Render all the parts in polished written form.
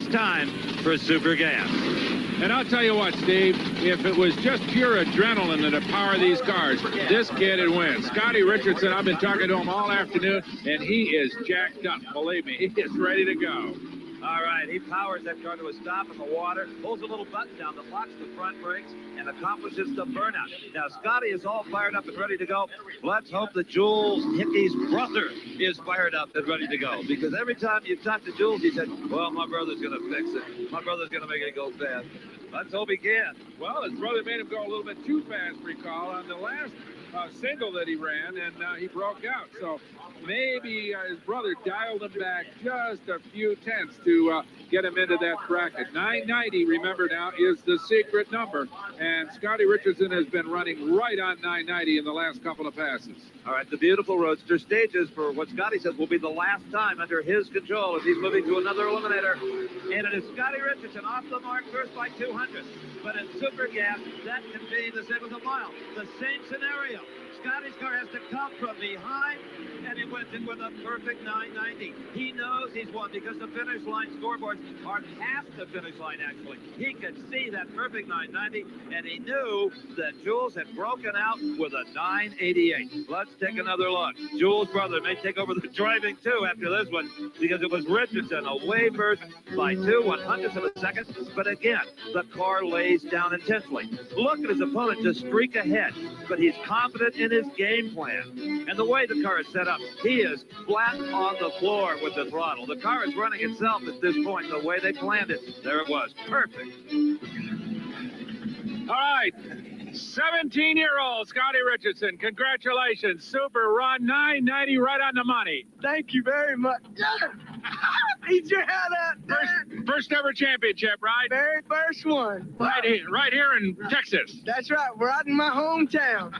time for Super Gas. And I'll tell you what, Steve, if it was just pure adrenaline that'd power these cars, this kid would win. Scotty Richardson, I've been talking to him all afternoon, and he is jacked up. Believe me, he is ready to go. All right, he powers that car to a stop in the water, pulls a little button down that locks the front brakes, and accomplishes the burnout. Now, Scotty is all fired up and ready to go. Let's hope that Jules Hickey's brother is fired up and ready to go. Because every time you talk to Jules, he said, well, my brother's going to fix it. My brother's going to make it go fast. Let's hope he can. Well, his brother made him go a little bit too fast, recall, on the last single that he ran, and he broke out. So maybe his brother dialed him back just a few tenths to get him into that bracket. 990, remember now, is the secret number, and Scotty Richardson has been running right on 990 in the last couple of passes. All right, the beautiful roadster stages for what Scotty says will be the last time under his control as he's moving to another eliminator. And it is Scotty Richardson off the mark first by 200. But in Super Gas, that can be the same as a mile. The same scenario. Scotty's car has to come from behind, and he went in with a perfect 990. He knows he's won because the finish line scoreboards are past the finish line, actually. He could see that perfect 990, and he knew that Jules had broken out with a 988. Let's take another look. Jules' brother may take over the driving, too, after this one, because it was Richardson away first by 2/100ths of a second. But again, the car lays down intensely. Look at his opponent just streak ahead, but he's confident in his game plan. And the way the car is set up, he is flat on the floor with the throttle. The car is running itself at this point the way they planned it. There it was. Perfect. All right, 17-year-old Scotty Richardson, congratulations. Super run, 990 right on the money. Thank you very much. Eat your head up. First ever championship, right? Very first one. Right here in Texas. That's right. Right in my hometown.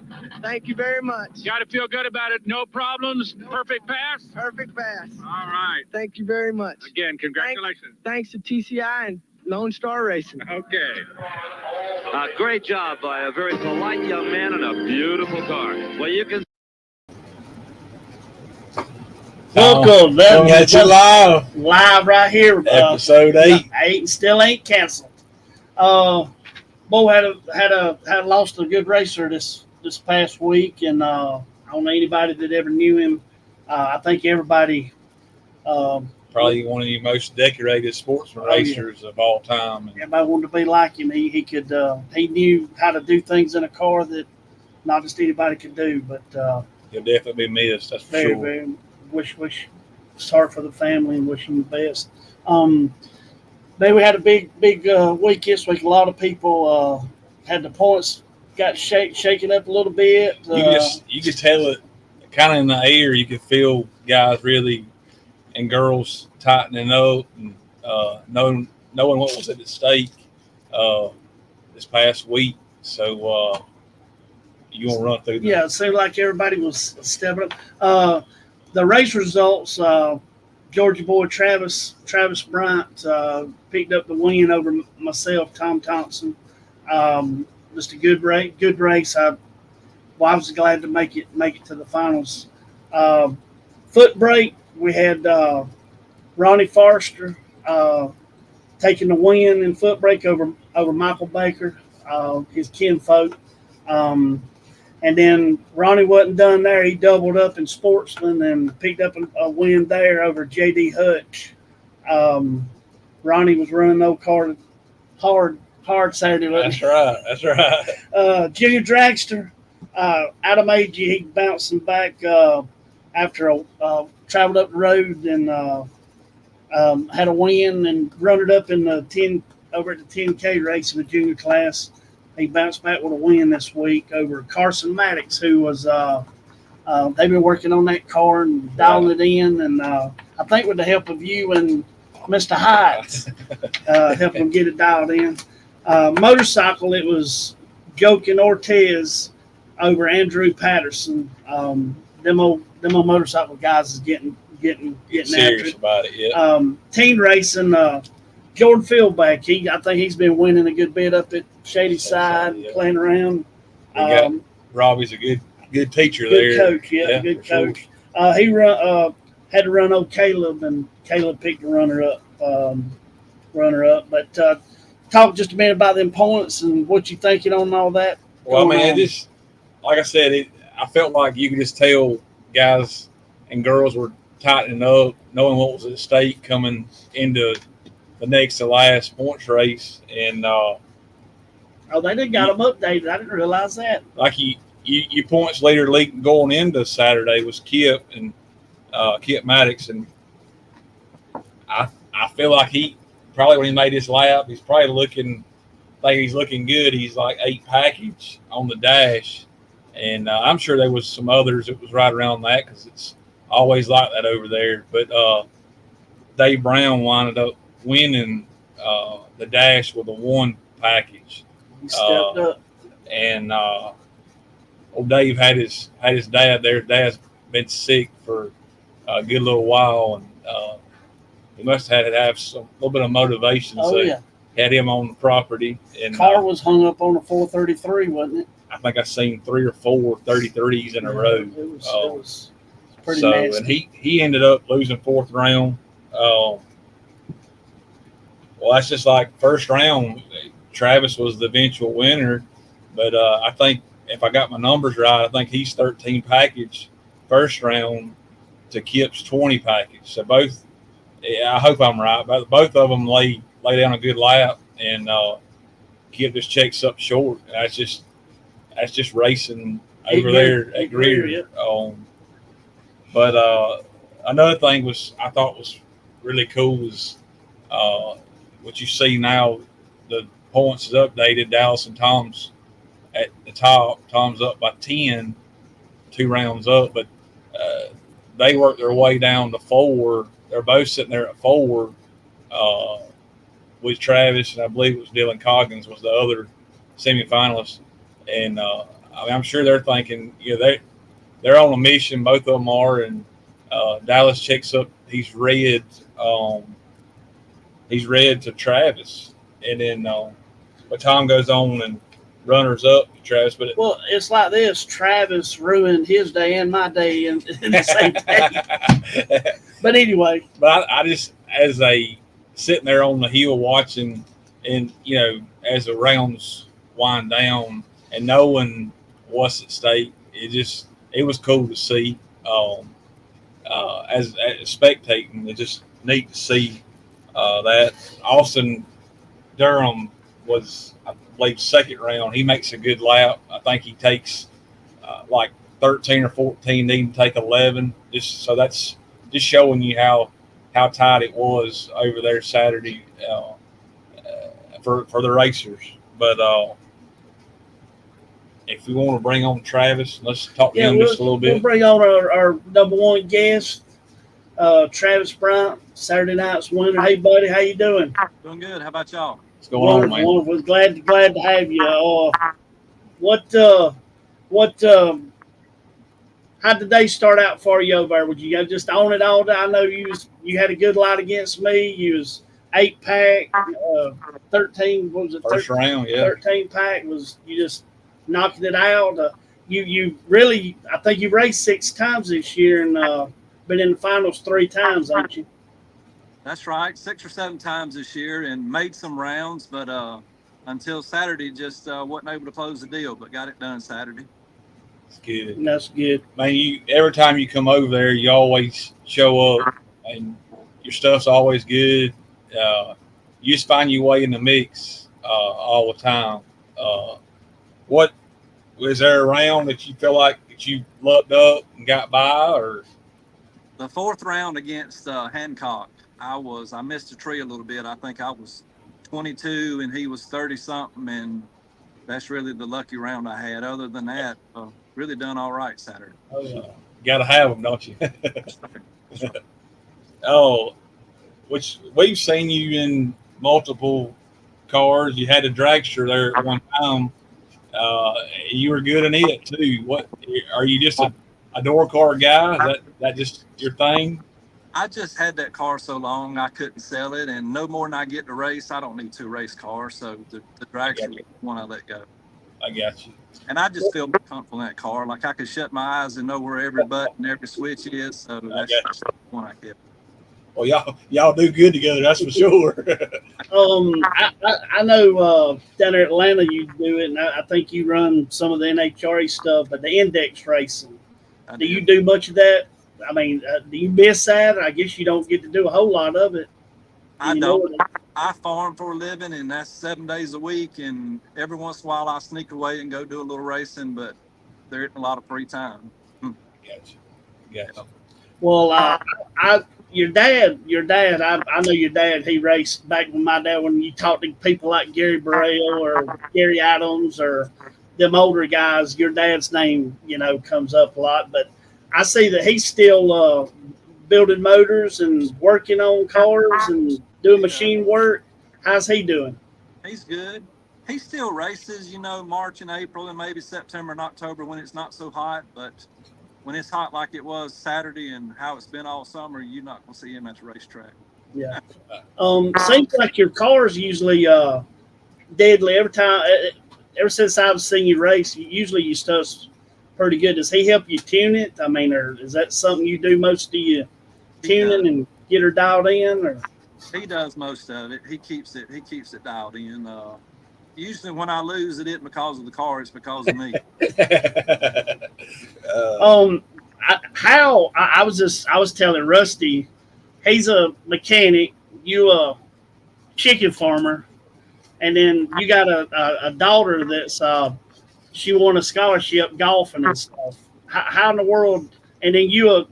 Thank you very much. Got to feel good about it. No problems. Perfect pass? Perfect pass. All right. Thank you very much. Again, congratulations. Thanks to TCI and Lone Star Racing. Okay. A great job by a very polite young man in a beautiful car. Well, you can. Welcome. Coming at you live right here. Episode 8. 8 and still ain't canceled. Bo had lost a good racer this past week, and I don't know anybody that ever knew him. I think everybody. Probably one of the most decorated sportsman racers of all time. Everybody wanted to be like him. He could. He knew how to do things in a car that not just anybody could do. But he'll definitely be missed. That's for sure. Very wish sorry for the family and wish him the best. We had a big week this week. A lot of people had the points got shaken up a little bit. You could tell it kind of in the air. You could feel guys really and girls tightening up and knowing what was at stake this past week. So you want to run through that? Yeah, it seemed like everybody was stepping up. The race results, Georgia boy Travis Bryant picked up the win over myself, Tom Thompson. Just a good race. I was glad to make it to the finals. Foot brake, we had Ronnie Forrester taking the win in foot brake over Michael Baker, his kinfolk. And then Ronnie wasn't done there. He doubled up in Sportsman and picked up a win there over J.D. Hutch. Ronnie was running no car hard Saturday. That's right. Junior Dragster, Adam Agee, he bouncing back after traveled up the road and had a win and run it up in the over at the 10K race in the junior class. He bounced back with a win this week over Carson Maddox, who was they've been working on that car and dialing it in, and I think with the help of you and Mr. Heights, helping them get it dialed in. Motorcycle, it was Joking Ortez over Andrew Patterson. Them old motorcycle guys is getting serious about it. Yeah. Teen racing. Jordan Fieldback, I think he's been winning a good bit up at Shady Side, playing around. Robbie's a good teacher good there. Coach, good coach. Sure. He had to run old Caleb, and Caleb picked the runner up. runner-up. But talk just a minute about them points and what you thinking on all that. Well, I mean, going it on. just like I said, I felt like you could just tell guys and girls were tightening up, knowing what was at stake coming into the next to last points race, and Oh, they did got them updated. I didn't realize that. like you points leader league going into Saturday was Kip and Kip Maddox, and I feel like he probably when he made his lap, he's probably he's looking good. He's like 8 package on the dash, and I'm sure there was some others that was right around that because it's always like that over there. But Dave Brown wound up winning the dash with a 1 package. He stepped up. And old Dave had his dad there. Dad's been sick for a good little while, and he must have had to have some little bit of motivation. Oh so yeah. had him on the property, and Car was hung up on a 433, wasn't it? I think I seen 3 or 4 33s in a row. It was pretty so, nasty. and he ended up losing 4th round. Well, that's just like first round. Travis was the eventual winner, but I think if I got my numbers right, I think he's 13 package first round to Kip's 20 package. So both, I hope I'm right, but both of them lay down a good lap, and Kip just checks up short. That's just racing over there at Greer. Yep. But another thing I thought was really cool was what you see now. The points is updated. Dallas and Tom's at the top. Tom's up by 10, 2 rounds up, but they worked their way down to 4. They're both sitting there at 4 with Travis, and I believe it was Dylan Coggins was the other semifinalist. And I'm sure they're thinking, they're on a mission. Both of them are, and Dallas checks up. He's red to Travis, and then but Tom goes on and runners up to Travis. But Well, it's like this. Travis ruined his day and my day in the same day. But anyway. But I just, as a sitting there on the hill watching, and as the rounds wind down and knowing what's at stake, it was cool to see. As spectating, it's just neat to see that. Austin Durham was, I believe, 2nd round. He makes a good lap. I think he takes like 13 or 14, needing to take 11. So that's just showing you how tight it was over there Saturday for the racers. But if we want to bring on Travis, let's talk to him just a little bit. We'll bring on our number 1 guest, Travis Bryant, Saturday night's winner. Hey, buddy, how you doing? Doing good. How about y'all? What's going on, man? Wonderful. Glad to have you. How did they start out for you over there? Would you guys just own it all day? I know you had a good light against me. You was 8 pack, 13. What was it? First round, yeah. 13 pack was you just knocking it out. You really, I think you raced 6 times this year and been in the finals 3 times, ain't you? That's right. 6 or 7 times this year and made some rounds, but until Saturday, just wasn't able to close the deal, but got it done Saturday. That's good. That's good. Man, every time you come over there, you always show up, and your stuff's always good. You just find your way in the mix all the time. What was there a round that you feel like that you lucked up and got by, or The 4th round against Hancock, I missed a tree a little bit. I think I was 22 and he was 30 something, and that's really the lucky round I had. Other than that, really done all right Saturday. you got to have them, don't you? Oh, which we've seen you in multiple cars. You had a dragster there at one time. You were good in it too. What are you, just a door car guy? Is that just your thing? I just had that car so long I couldn't sell it, and no more than I get to race, I don't need 2 race cars. So the dragster was the one I let go. I got you. And I just feel comfortable in that car. Like I could shut my eyes and know where every button, every switch is. So that's the one I kept. Well, y'all do good together, that's for sure. I know down there in Atlanta you do it, and I think you run some of the NHRA stuff, but the index racing. Do you do much of that? I mean, do you miss that? I guess you don't get to do a whole lot of it. I don't. I farm for a living, and that's 7 days a week. And every once in a while, I sneak away and go do a little racing, but there isn't a lot of free time. Gotcha. Well, your dad, I know your dad. He raced back when my dad. When you talk to people like Gary Burrell or Gary Adams or them older guys, your dad's name, comes up a lot. But I see that he's still building motors and working on cars and doing machine work. How's he doing? He's good. He still races, March and April and maybe September and October when it's not so hot. But when it's hot like it was Saturday and how it's been all summer, you're not going to see him at the racetrack. Yeah. Seems like your car's usually deadly every time. Ever since I've seen you race, usually your stuff's pretty good. Does he help you tune it? I mean, or is that something you do most of your tuning and get her dialed in? Or he does most of it. He keeps it dialed in. Usually when I lose, it isn't because of the car; it's because of me. I was telling Rusty, he's a mechanic, you a chicken farmer, and then you got a daughter that's she won a scholarship golfing and stuff. How in the world? And then you a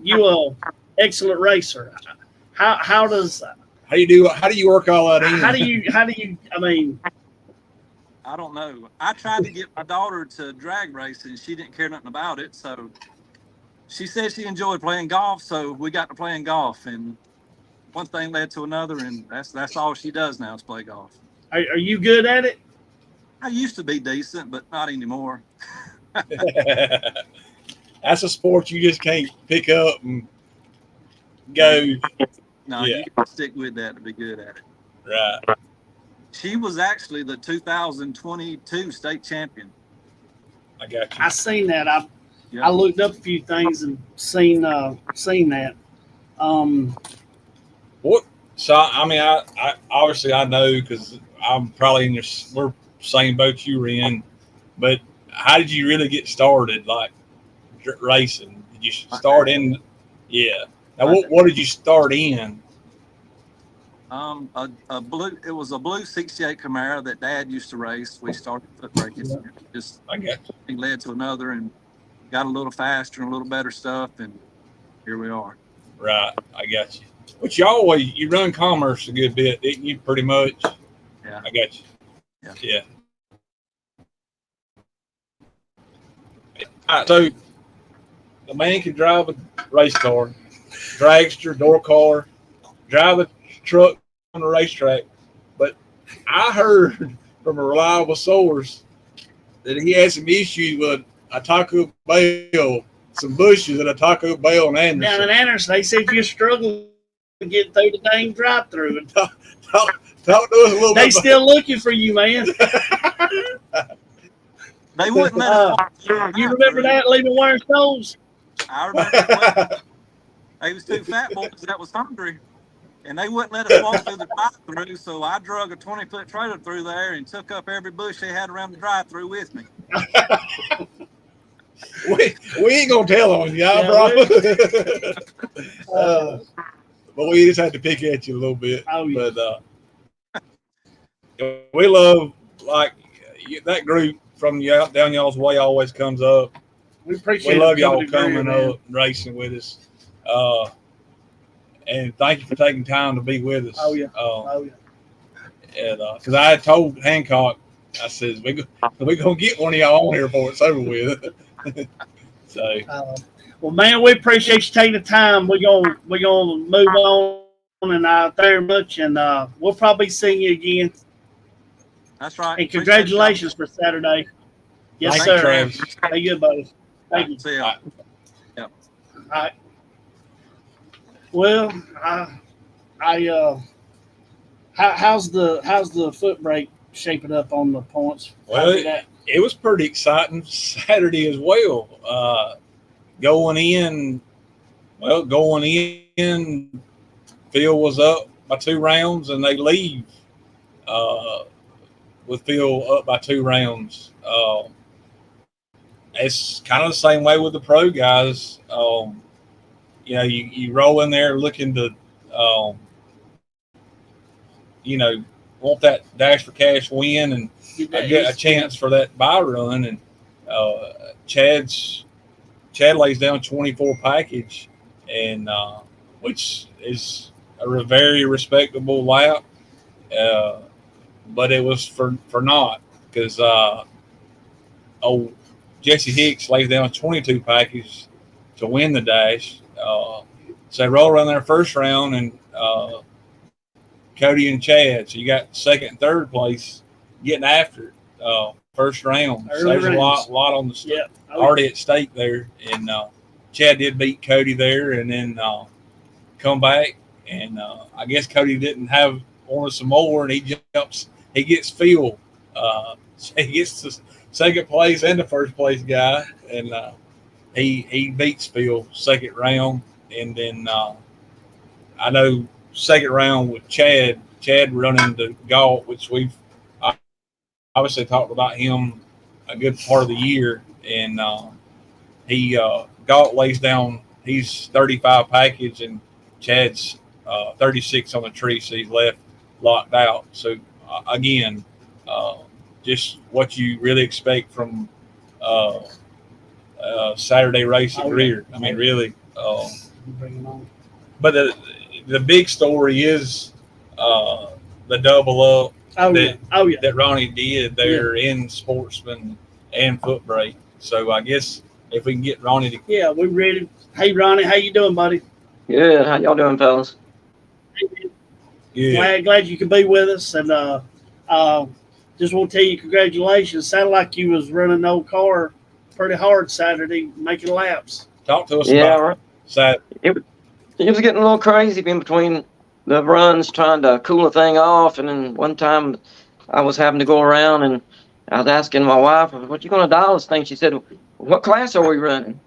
excellent racer. How do you work all that in? How do you? I mean, I don't know. I tried to get my daughter to drag race, and she didn't care nothing about it. So she said she enjoyed playing golf, so we got to playing golf, and one thing led to another, and that's all she does now is play golf. Are you good at it? I used to be decent, but not anymore. That's a sport you just can't pick up and go. No, you can stick with that to be good at it. Right. She was actually the 2022 state champion. I got you. I seen that. I looked up a few things and seen that. What? So I mean, I obviously I know because I'm probably in we're same boat you were in. But how did you really get started, like racing? Did you start in? Yeah. Now, what did you start in? A blue. It was a blue '68 Camaro that Dad used to race. We started foot racing. He led to another and got a little faster and a little better stuff, and here we are. Right, I got you. But you run commerce a good bit, didn't you? Pretty much. Yeah. I got you. Yeah. All right, so the man can drive a race car, dragster, door car, drive a truck on the racetrack. But I heard from a reliable source that he had some issues with a Taco Bell, some bushes at a Taco Bell in Anderson. Down in Anderson, they said you're struggling to get through the dang drive-through. Talk to us a little bit. They still looking for you, man. They wouldn't let us walk through. You remember that, leaving Warren Stones? I remember. They was two fat boys that was hungry, and they wouldn't let us walk through the drive-through. So I drug a 20-foot trailer through there and took up every bush they had around the drive-through with me. we ain't gonna tell on you, bro. But we just had to pick at you a little bit. Oh, yeah. But we love that group from down y'all's way always comes up. We appreciate. We love y'all coming up and racing with us. And thank you for taking time to be with us. Oh yeah. And because I had told Hancock, I says we gonna get one of y'all on here before it's over with. So. Well, man, we appreciate you taking the time. We're gonna move on, and very much, and we'll probably see you again. That's right. And congratulations for Saturday. Yes, Thank sir. Travis. Hey, good, buddy. Thank you. See you. Yep. All right. Well, how's the foot brake shaping up on the points? Well, it was pretty exciting Saturday as well. Going in Phil was up by 2 rounds, and they leave with Phil up by 2 rounds. It's kind of the same way with the pro guys. You roll in there looking to, want that dash for cash win and get a chance for that buy run. And Chad lays down 24 package, and which is a very respectable lap. But it was for naught because Jesse Hicks lays down 22 package to win the dash. So they roll around their first round, and Cody and Chad. So you got second and third place getting after it. First round. So there's a lot on the already at stake there. And Chad did beat Cody there, and then come back. And I guess Cody didn't wanted some more, and he gets Phil. So he gets the second place and the first place guy, and he beats Phil second round. And then I know second round with Chad running the Galt, which we've obviously talked about him a good part of the year. And he Galt lays down, he's 35 package, and Chad's 36 on the tree, so he's left locked out. So again, just what you really expect from Saturday race at Greer. I mean, really. But the big story is the double up that Ronnie did there in Sportsman and Foot Brake. So I guess if we can get Ronnie to we're ready. Hey Ronnie, how you doing, buddy? Good. How y'all doing, fellas? Good. Glad you could be with us, and just want to tell you congratulations. Sounded like you was running an old car pretty hard Saturday, making laps. Talk to us about Saturday. It was getting a little crazy in between the runs, trying to cool the thing off, and then one time I was having to go around, and I was asking my wife, "What you going to dial this thing?" She said, "What class are we running?"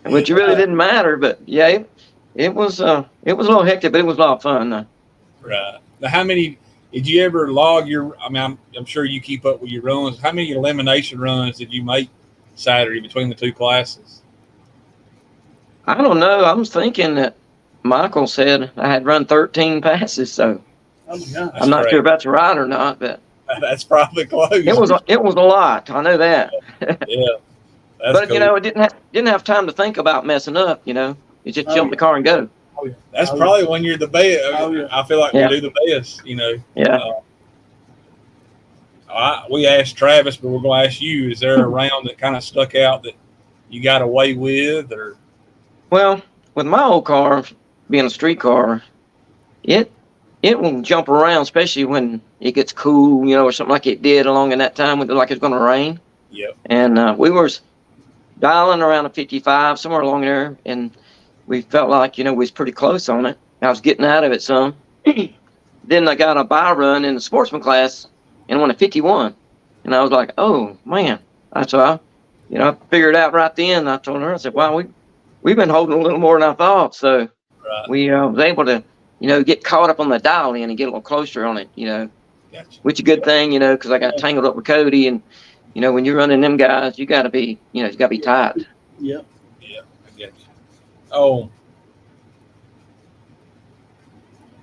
Which really didn't matter, but it was a little hectic, but it was a lot of fun. Right. Now, how many did you ever log I'm sure you keep up with your runs. How many elimination runs did you make Saturday between the two classes? I don't know. I was thinking that Michael said I had run 13 passes, so I'm not sure if that's right or not, but that's probably close. It was a lot. I know that. Yeah. But cool. It didn't have time to think about messing up. You just jump the car and go. That's probably when you're the best. I feel like we do the best. Yeah. We asked Travis, but we're going to ask you: is there a round that kind of stuck out that you got away with, or? Well, with my old car being a street car, it will jump around, especially when it gets cool, or something like it did along in that time when like it's going to rain. Yep. And we were dialing around a 55, somewhere along there, and we felt like, we was pretty close on it. I was getting out of it some. Then I got a buy run in the sportsman class and won a 51. And I was like, oh, man. That's why, I figured out right then. I told her, I said, wow, we've been holding a little more than I thought. So we was able to, get caught up on the dial in and get a little closer on it, Gotcha. Which is a good thing, because I got tangled up with Cody. And, when you're running them guys, you got to be, you got to be tight. Yep. Yeah, I get you. Oh,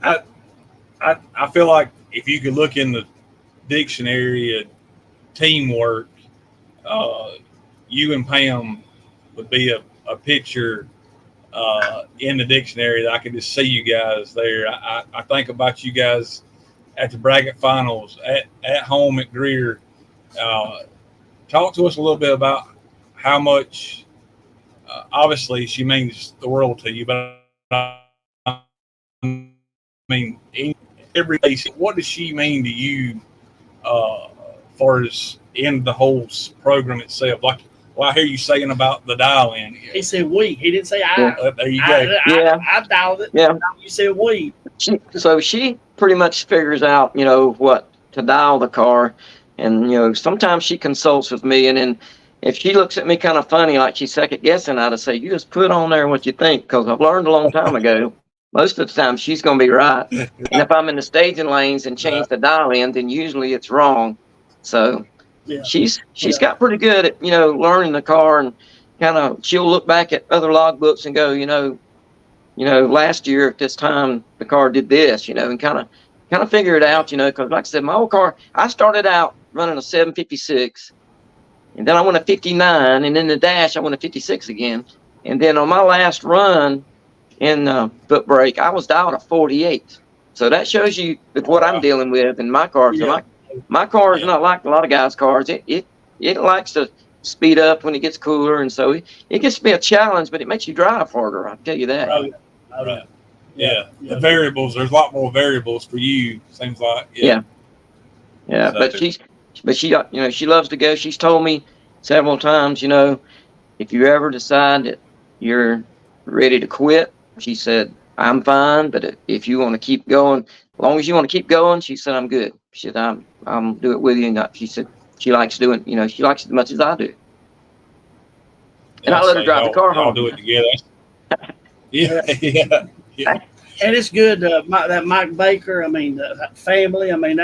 I feel like if you could look in the dictionary of teamwork, you and Pam would be a picture in the dictionary that I could just see you guys there. I think about you guys at the bracket finals at home at Greer. Talk to us a little bit about how much, obviously she means the world to you, but I mean, every day, what does she mean to you far as in the whole program itself? Like, well, I hear you saying about the dial-in. He said we. He didn't say I. There you go. I dialed it. Yeah. You said we. So she pretty much figures out, what to dial the car. And, sometimes she consults with me. And if she looks at me kind of funny, like she's second guessing, I'd say, you just put on there what you think, because I've learned a long time ago. Most of the time, she's going to be right. And if I'm in the staging lanes and change the dial in, then usually it's wrong. So Yeah. she's got pretty good at, learning the car, and kind of, she'll look back at other logbooks and go, last year at this time the car did this, and kind of figure it out, because like I said, my old car, I started out running a 756, and then I went a 59, and in the dash I went a 56 again, and then on my last run in foot brake I was dialed a 48. So that shows you what I'm dealing with in my car. So my car is not like a lot of guys' cars. It likes to speed up when it gets cooler, and so it gets to be a challenge, but it makes you drive harder. I'll tell you that. Right. Yeah. The variables. There's a lot more variables for you. Seems like. Yeah. So, but she loves to go. She's told me several times, if you ever decide that you're ready to quit, she said, I'm fine, but if you want to keep going, as long as you want to keep going, she said, I'm good. She said, I'm do it with you. And she said she likes doing, she likes it as much as I do. And I let her drive the car home. I'll do it together. Yeah. And it's good. That Mike Baker. I mean, that family. I mean,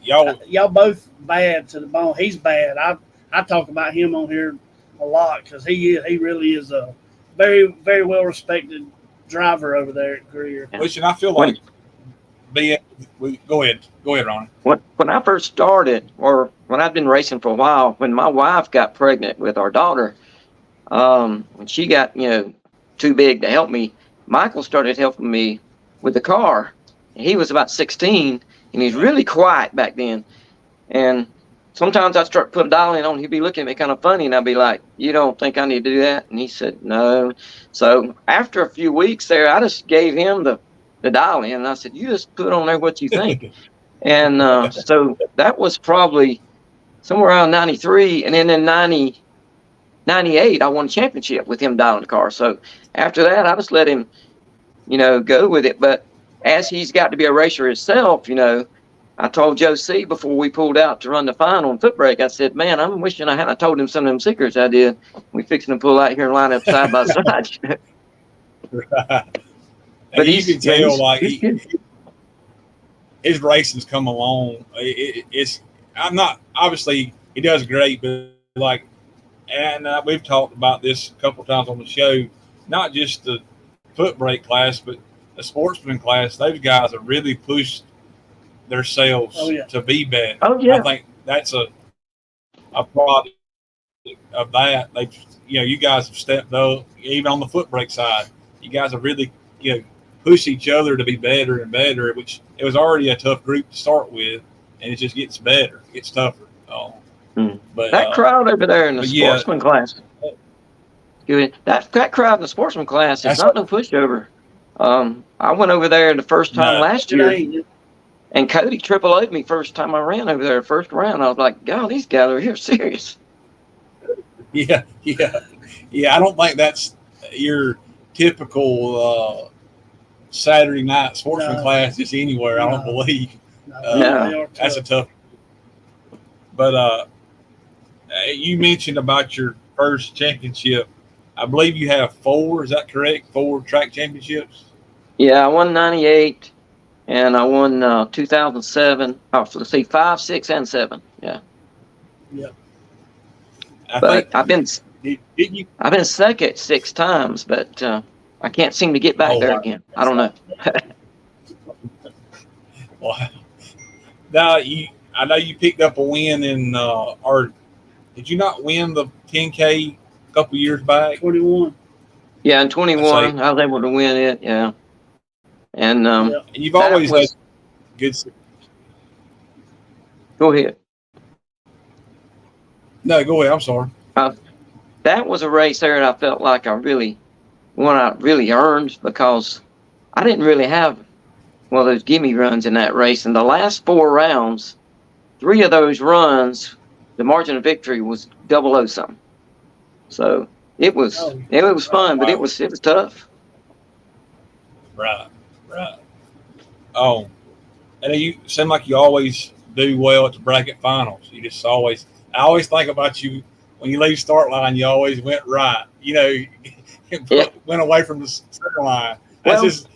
y'all both bad to the bone. He's bad. I talk about him on here a lot because he really is a very, very well respected driver over there at Greer. Which, and I feel like go ahead, Ronnie. When I first started, or when I've been racing for a while, when my wife got pregnant with our daughter, when she got too big to help me, Michael started helping me with the car. He was about 16, and he's really quiet back then. And sometimes I start putting dialing on, he'd be looking at me kind of funny, and I'd be like, you don't think I need to do that? And he said, no. So after a few weeks there, I just gave him the dial in, and I said, you just put on there what you think. And so that was probably somewhere around 93. And then in 98, I won a championship with him dialing the car. So after that, I just let him, go with it. But as he's got to be a racer himself, I told Joe C. before we pulled out to run the final on foot brake, I said, man, I'm wishing I hadn't told him some of them secrets I did. We fixing to pull out here and line up side by side. Right. But you can tell, like, his racing's come along. I'm not, obviously, he does great, but like, and we've talked about this a couple times on the show, not just the foot brake class, but the sportsman class. Those guys have really pushed themselves to be better. Oh, yeah. I think that's a product of that. You guys have stepped up, even on the foot brake side. You guys have really, push each other to be better and better, which it was already a tough group to start with, and it just gets better, gets tougher. But that crowd over there in the sportsman class, that crowd in the sportsman class is not no pushover. I went over there the first time last year, and Cody triple O'd me first time I ran over there, first round. I was like, God, these guys are here serious. Yeah. I don't think that's your typical Saturday night sportsman class just anywhere. I don't believe. That's a tough. But you mentioned about your first championship. I believe you have 4. Is that correct? 4 track championships. Yeah, I won 98, and I won 2007. Oh, so let's see, 5, 6, and 7. Yeah. Yep. I've been second 6 times, but I can't seem to get back there again. I don't know. Wow. Now I know you picked up a win in, or did you not win the 10K a couple years back? 21. Yeah, in 21, I was able to win it. Yeah, and you've always had good. Go ahead. No, go ahead. I'm sorry. That was a race there that I felt like I really earned, because I didn't really have those gimme runs in that race. In the last 4 rounds, 3 of those runs, the margin of victory was 0 something. So it was fun, but it was tough. Right. Oh, and you seem like you always do well at the bracket finals. I always think about you when you leave start line, you always went right. You know, went away from the center line. That's just.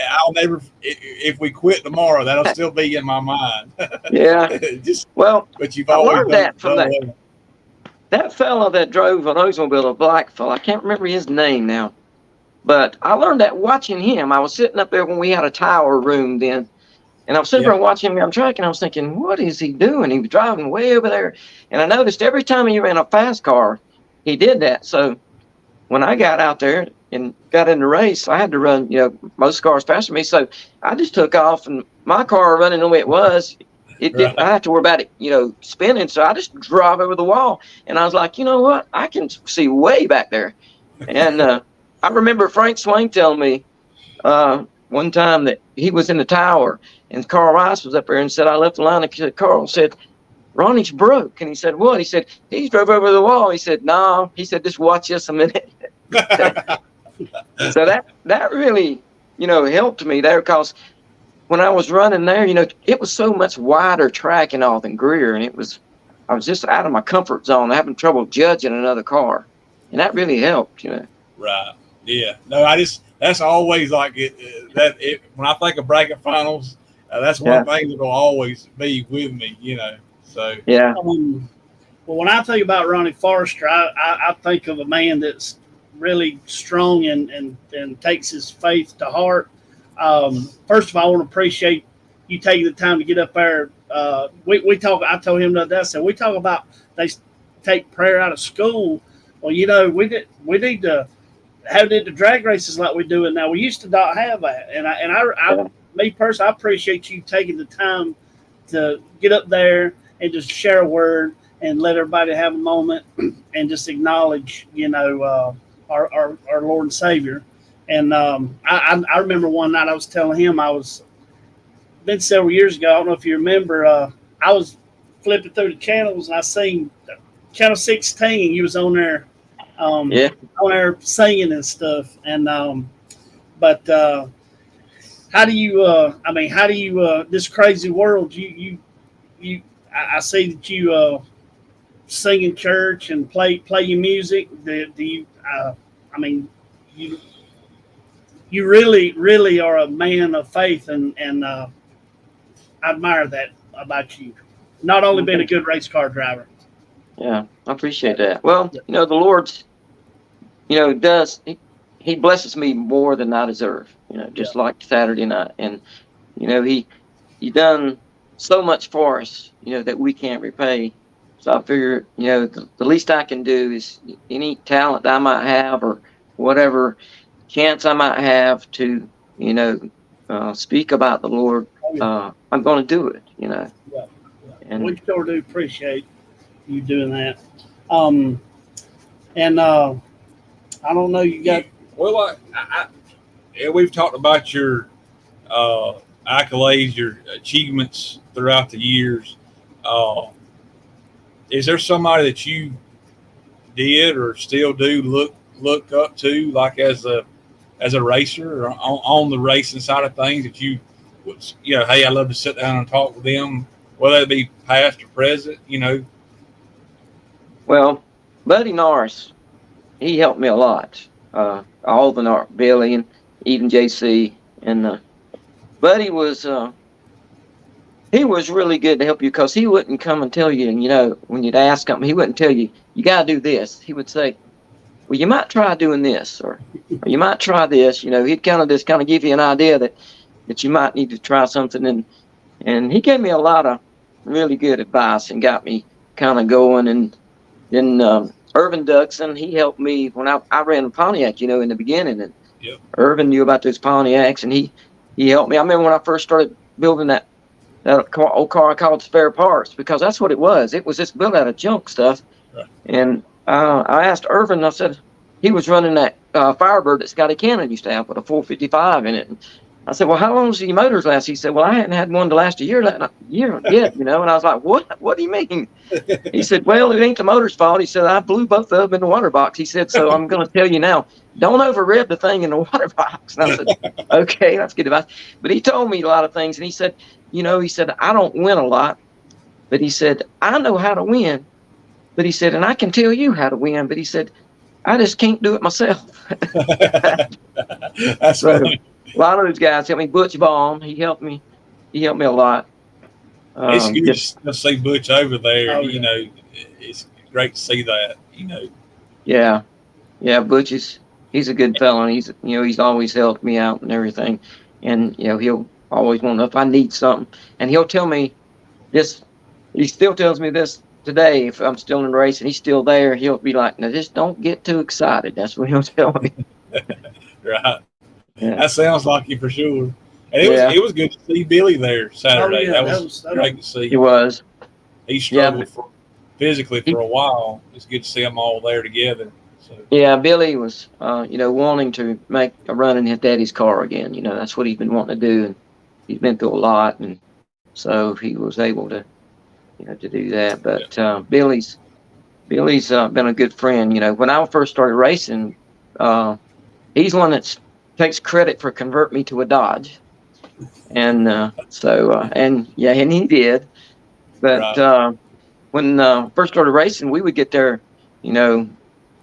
I'll never. If we quit tomorrow, that'll still be in my mind. Yeah. But you've I always learned that from that fella that drove an Oldsmobile, a black fella. I can't remember his name now, but I learned that watching him. I was sitting up there when we had a tower room then, and I was sitting there watching him on track, and I was thinking, what is he doing? He was driving way over there, and I noticed every time he ran a fast car, he did that. So when I got out there and got in the race, I had to run, most cars faster than me. So I just took off, and my car running the way it was, I had to worry about it, spinning. So I just drove over the wall, and I was like, you know what? I can see way back there. And I remember Frank Swain telling me one time that he was in the tower, and Carl Rice was up there and said, I left the line, and Carl said, Ronnie's broke. And he said, what? He said, he drove over the wall. He said, no. He said, just watch this a minute. So that really, helped me there, because when I was running there, it was so much wider track and all than Greer. And I was just out of my comfort zone, having trouble judging another car. And that really helped, Right. Yeah. No, that's always like when I think of bracket finals, that's one thing that will always be with me, So yeah. Well, when I think about Ronnie Forrester, I think of a man that's really strong and takes his faith to heart. First of all, I want to appreciate you taking the time to get up there. We talk. I told him that. So we talk about they take prayer out of school. Well, we need to have the drag races like we do it now. We used to not have that, and me personally, I appreciate you taking the time to get up there and just share a word and let everybody have a moment and just acknowledge, our Lord and Savior. And I remember one night I was telling him been several years ago. I don't know if you remember. I was flipping through the channels and I seen channel 16. You was on there, on there singing and stuff. And but how do you? This crazy world. I see that you sing in church and play your music. Do you? You really are a man of faith, and I admire that about you. Not only being a good race car driver. Yeah, I appreciate that. Well, the Lord's, does he blesses me more than I deserve. Just like Saturday night, and he done so much for us, that we can't repay. So I figure, the least I can do is any talent I might have or whatever chance I might have to, speak about the Lord. I'm going to do it, Yeah. And we sure do appreciate you doing that. And I don't know, you got. Well, we've talked about your accolades, your achievements throughout the years. Is there somebody that you did or still do look up to, like as a racer or on the racing side of things, that you would, hey, I'd love to sit down and talk with them, whether it be past or present, Well, Buddy Norris, he helped me a lot. All the Norris, Billy and even JC, and Buddy was he was really good to help you, because he wouldn't come and tell you, when you'd ask him, he wouldn't tell you, you got to do this. He would say, well, you might try doing this, or you might try this. He'd kind of give you an idea that you might need to try something. And he gave me a lot of really good advice and got me kind of going. And then Irvin Duxon, he helped me when I ran Pontiac, in the beginning. And Irvin knew about those Pontiacs, and he helped me. I remember when I first started building that old car I called spare parts, because that's what it was. It was just built out of junk stuff. Right. And I asked Irvin, I said, he was running that Firebird that Scotty Cannon used to have with a 455 in it. And I said, well, how long does your motors last? He said, well, I hadn't had one to last a year yet, And I was like, what do you mean? He said, well, it ain't the motor's fault. He said, I blew both of them in the water box. He said, so I'm going to tell you now, don't over rev the thing in the water box. And I said, okay, that's good advice. But he told me a lot of things. And he said, I don't win a lot, but he said, I know how to win. But he said, and I can tell you how to win. But he said, I just can't do it myself. That's So funny. a lot of those guys helped me. Butch Vaughn, he helped me. He helped me a lot. It's good Just to see Butch over there. Oh, You yeah. know, it's great to see that. You know, yeah, yeah. Butch he's a good fellow. And he's always helped me out and everything. And he'll always want to know if I need something, and he'll tell me this. He still tells me this today if I'm still in the race and he's still there. He'll be like, "Now just don't get too excited." That's what he'll tell me. right? Yeah, That sounds like you for sure. And yeah, it was good to see Billy there Saturday. yeah, that that was was great to see. he was. He Yeah, struggled physically he, for a while. It's good to see them all there together. So yeah. Billy was, wanting to make a run in his daddy's car again. That's what he's been wanting to do, and he's been through a lot, and so he was able to, to do that. yeah, But Billy's been a good friend. When I first started racing, uh, he's the one that takes credit for convert me to a Dodge. And and yeah, and he did. But right. when first started racing, we would get there, you know,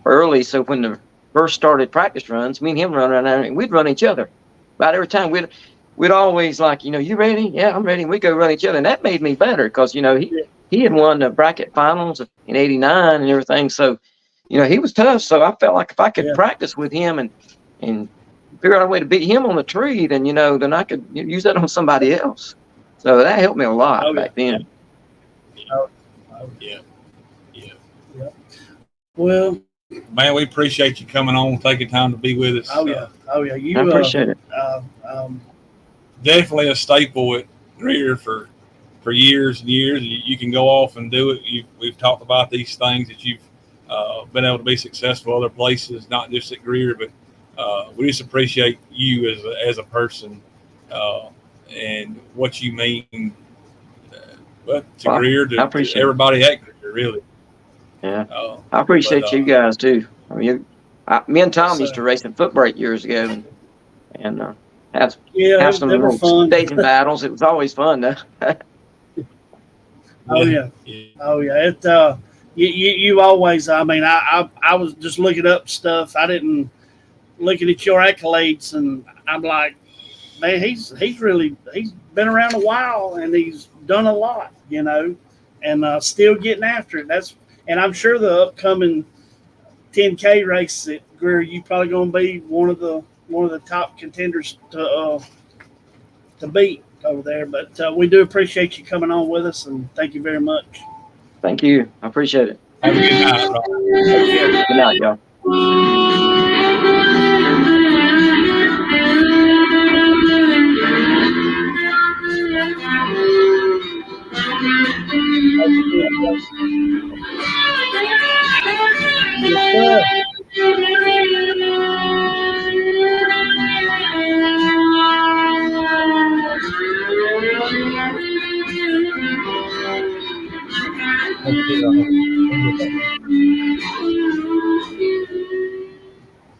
early. So when the first started practice runs, me and him run around there, and we'd run each other. About every time we'd always like, you ready? Yeah, I'm ready. And we go run each other, and that made me better because he had won the bracket finals in '89 and everything. So he was tough. So I felt like if I could Yeah. practice with him and figure out a way to beat him on the tree, then then I could use that on somebody else. So that helped me a lot Oh, yeah. back then. Yeah, yeah. Well, Man, we appreciate you coming on, taking time to be with us. oh yeah, oh yeah. You I appreciate it. Definitely a staple at Greer for years and years. You can go off and do it. We've talked about these things that you've been able to be successful other places, not just at Greer, but we just appreciate you as a person and what you mean. But to Well, Greer, I to appreciate it. everybody at Greer, really. Yeah, Uh, I appreciate but you guys too. I mean, me and Tom Yes, used sir. to race in foot brake years ago, and have Yeah, some they were little fun. staging battles. It was always fun, though. Oh yeah, oh yeah. You always. I mean, I was just looking up stuff. I didn't looking at your accolades, and I'm like, man, he's been around a while, and he's done a lot, and still getting after it. And I'm sure the upcoming 10K race at Greer, you probably going to be one of the top contenders to beat over there. But we do appreciate you coming on with us, and thank you very much. Thank you. I appreciate it. Have a good night, Rob. Take care. Good night, y'all. Yes, sir.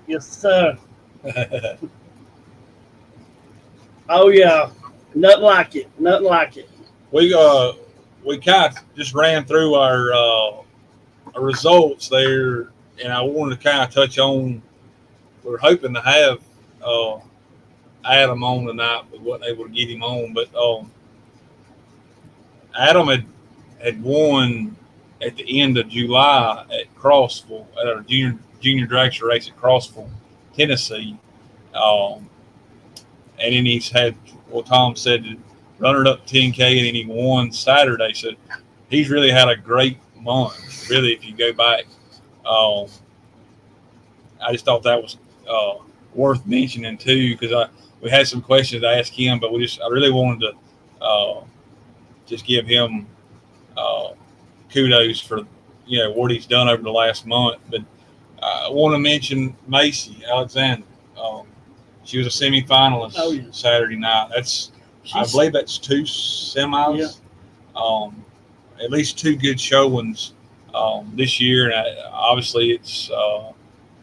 Yes, sir. Oh yeah, nothing like it. Nothing like it. We kind of just ran through our results there, and I wanted to kind of touch on. We're hoping to have uh, Adam on tonight. We wasn't able to get him on, but Adam had won at the end of July at Crossville at our junior dragster race at Crossville, Tennessee. And then he's had, well, Tom said, runner up 10K, and then he won Saturday. So he's really had a great month, really, if you go back. I just thought that was worth mentioning, too, because we had some questions to ask him, but I really wanted to just give him kudos for, what he's done over the last month. But I want to mention Macy Alexander. She was a semifinalist Saturday night. I believe that's 2 semis. Yeah. At least 2 good showings this year, and obviously it's the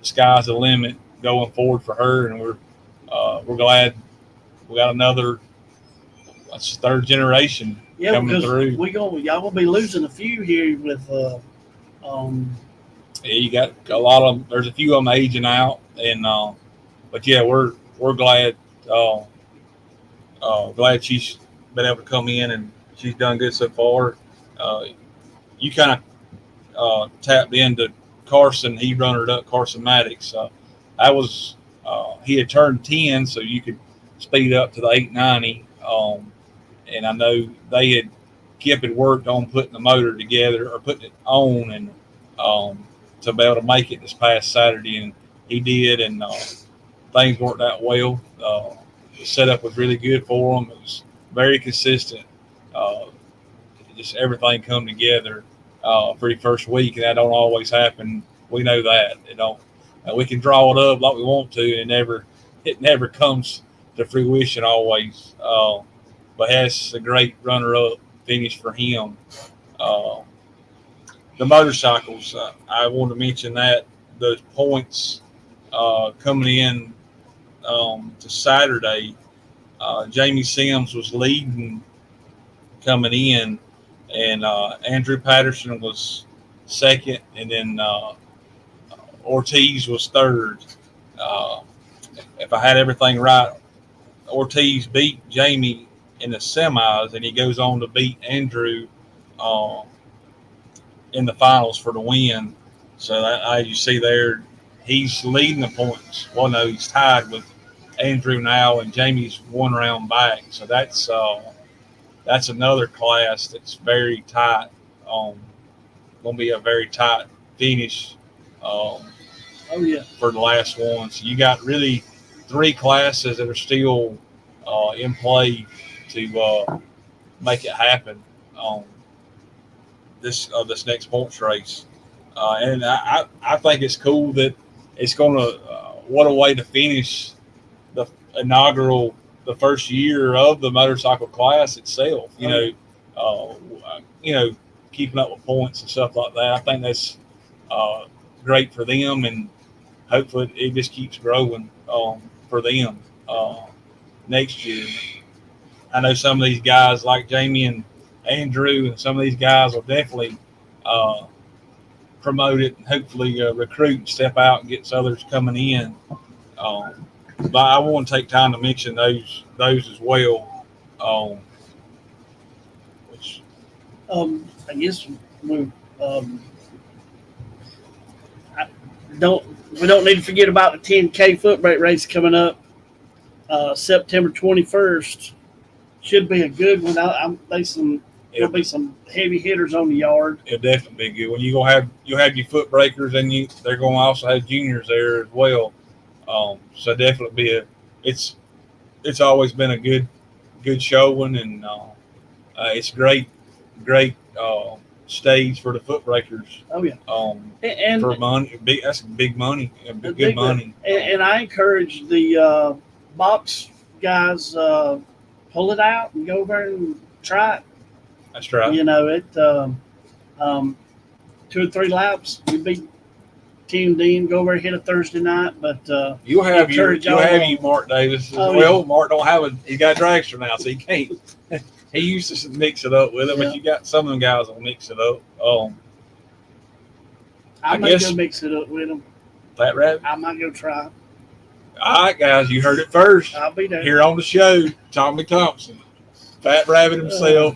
sky's the limit going forward for her, and we're glad we got another. That's 3rd generation coming through. Y'all gonna be losing a few here with Yeah, you got a lot of them. There's a few of them aging out, and but yeah, we're glad glad she's been able to come in and she's done good so far. You kind of tapped into Carson. He runnered up Carson Maddox. I was he had turned 10, so you could speed up to the 890. And I know they had Kip had worked on putting the motor together or putting it on, and to be able to make it this past Saturday, and he did, and things worked out well. The setup was really good for him. It was very consistent. Uh, just everything come together for the first week, and that don't always happen. We know that it don't. We can draw it up like we want to, and it never comes to fruition always. But that's a great runner-up finish for him. Uh, the motorcycles, I want to mention that those points coming in to Saturday, Jamie Sims was leading coming in, and Andrew Patterson was second, and then Ortiz was third. Uh, if I had everything right, Ortiz beat Jamie in the semis, and he goes on to beat Andrew uh, in the finals for the win. So as you see there, he's leading the points. Well, no, he's tied with Andrew now, and Jamie's one round back. So that's another class that's very tight. Going to be a very tight finish. Oh yeah. For the last one. So you got really three classes that are still in play to make it happen on this next points race. And I think it's cool that it's going to what a way to finish the inaugural the first year of the motorcycle class itself. You know, keeping up with points and stuff like that. I think that's great for them, and hopefully it just keeps growing for them next year. I know some of these guys like Jamie and Andrew, and some of these guys will definitely promote it and hopefully recruit and step out and get others coming in. But I want to take time to mention those as well. Which I guess we we don't need to forget about the 10K foot brake race coming up September 21st. Should be a good one. There'll be some heavy hitters on the yard. It'll definitely be good. When you'll have your foot breakers, and they're going to also have juniors there as well. So definitely it's always been a good showing, and it's great stage for the foot breakers. Oh yeah. And for money, that's big money, good money. And I encourage the box guys pull it out and go over and try it. That's right. You know it. 2 or 3 laps, you be teamed in. Go over and hit a Thursday night, but you'll have you Mark Davis. Well, yeah. Mark don't have he got a dragster now, so he can't. He used to mix it up with it, but you got some of them guys will mix it up. I might go mix it up with them. Fat Rabbit? I might go try. All right, guys, you heard it first. I'll be there. Here on the show, Tommy Thompson, Fat Rabbit himself.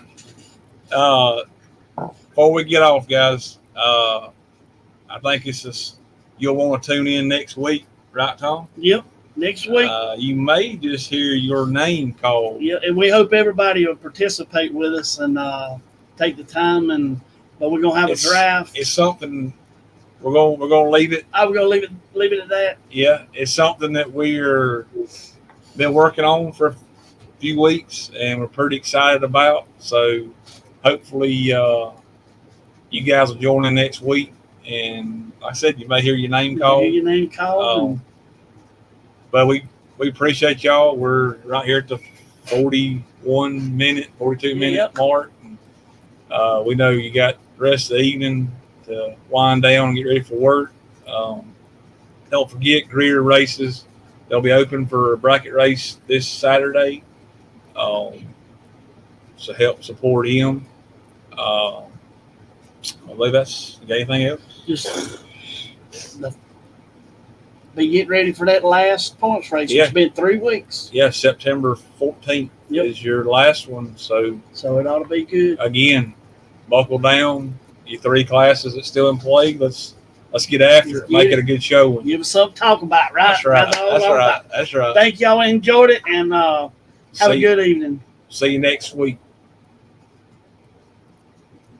Before we get off, guys, I think it's just you'll want to tune in next week, right, Tom? Yep. Next week, you may just hear your name called. Yeah, and we hope everybody will participate with us and take the time. But we're gonna have a draft. It's something we're gonna leave it. We're gonna leave it at that. Yeah, it's something that we're been working on for a few weeks, and we're pretty excited about. So hopefully, you guys will join in next week. And like I said, you may hear your name called. Hear your name called. But we appreciate y'all. We're right here at the 42 minute mark. And, we know you got the rest of the evening to wind down and get ready for work. Don't forget Greer races. They'll be open for a bracket race this Saturday. So help support him. I believe that's. You got anything else? Just be getting ready for that last points race. Yeah. It's been 3 weeks, Yeah, September 14th Yep. is your last one. So so it ought to be good. again, buckle down. Your 3 classes that's still in play. Let's get after it. Make it a good show. Give us something to talk about, right? That's right. all That's I'm right. about. That's right. Thank y'all. Enjoyed it, and have a good evening. See you next week.